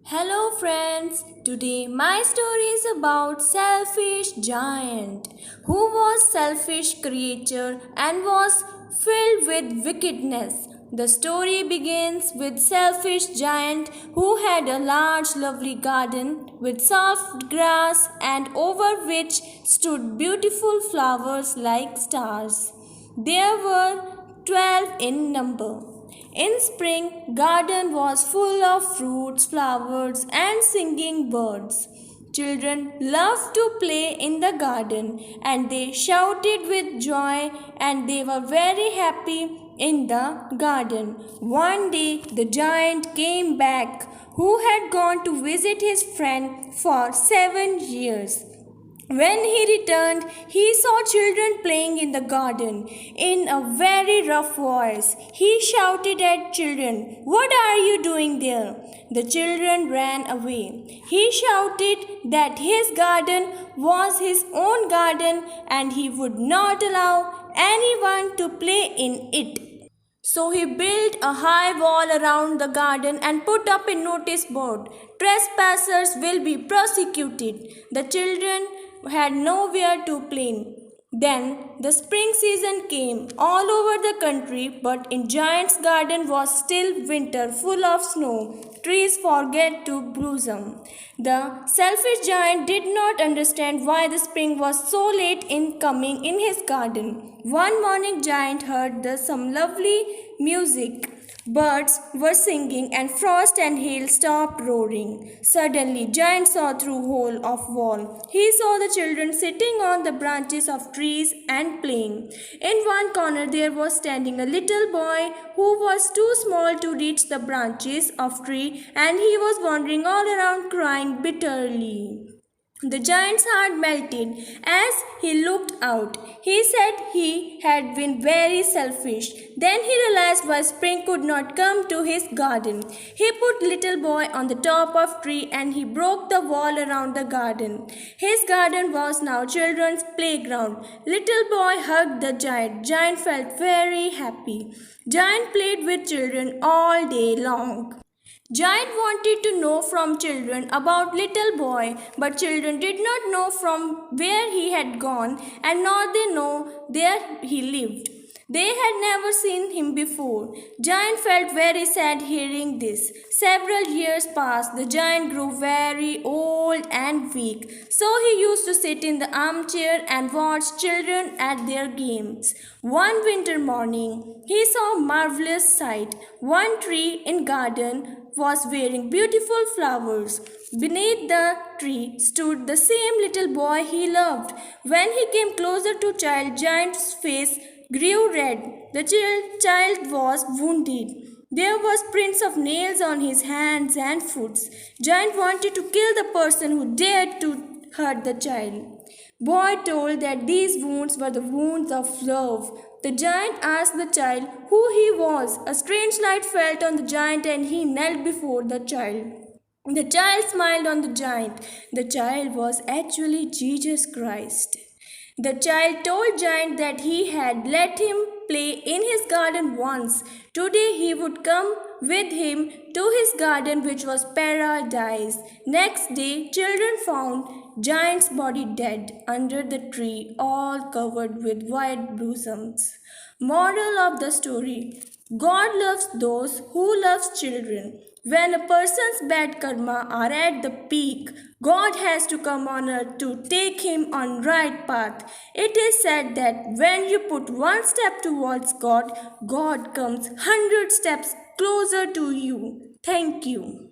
Hello friends, today my story is about selfish giant who was selfish creature and was filled with wickedness. The story begins with selfish giant who had a large lovely garden with soft grass and over which stood beautiful flowers like stars. There were 12 in number. In spring, garden was full of fruits, flowers and singing birds. Children loved to play in the garden and they shouted with joy and they were very happy in the garden. One day the giant came back who had gone to visit his friend for 7 years. When he returned, he saw children playing in the garden. In a very rough voice, he shouted at children, "What are you doing there?" The children ran away. He shouted that his garden was his own garden and he would not allow anyone to play in it. So he built a high wall around the garden and put up a notice board. Trespassers will be prosecuted. The children had nowhere to play. Then the spring season came all over the country, but in Giant's garden was still winter full of snow. Trees forget to blossom. The selfish giant did not understand why the spring was so late in coming in his garden. One morning Giant heard some lovely music. Birds were singing and frost and hail stopped roaring. Suddenly, Giant saw through hole of wall. He saw the children sitting on the branches of trees and playing. In one corner there was standing a little boy who was too small to reach the branches of tree and he was wandering all around crying bitterly. The giant's heart melted as he looked out. He said he had been very selfish. Then he realized why spring could not come to his garden. He put little boy on the top of tree and he broke the wall around the garden. His garden was now children's playground. Little boy hugged the giant. Giant felt very happy. Giant played with children all day long. Giant wanted to know from children about little boy, but children did not know from where he had gone and nor they know where he lived. They had never seen him before. Giant felt very sad hearing this. Several years passed. The giant grew very old and weak. So he used to sit in the armchair and watch children at their games. One winter morning, he saw a marvelous sight. One tree in garden was wearing beautiful flowers. Beneath the tree stood the same little boy he loved. When he came closer to Giant's face grew red. The child was wounded. There was prints of nails on his hands and foot. Giant wanted to kill the person who dared to hurt the child. Boy told that these wounds were the wounds of love. The giant asked the child who he was. A strange light fell on the giant and he knelt before the child. The child smiled on the giant. The child was actually Jesus Christ. The child told Giant that he had let him play in his garden once. Today he would come with him to his garden, which was paradise. Next day, children found Giant's body dead under the tree, all covered with white blossoms. Moral of the story: God loves those who love children. When a person's bad karma are at the peak, God has to come on earth to take him on right path. It is said that when you put one step towards God, God comes 100 steps closer to you. Thank you.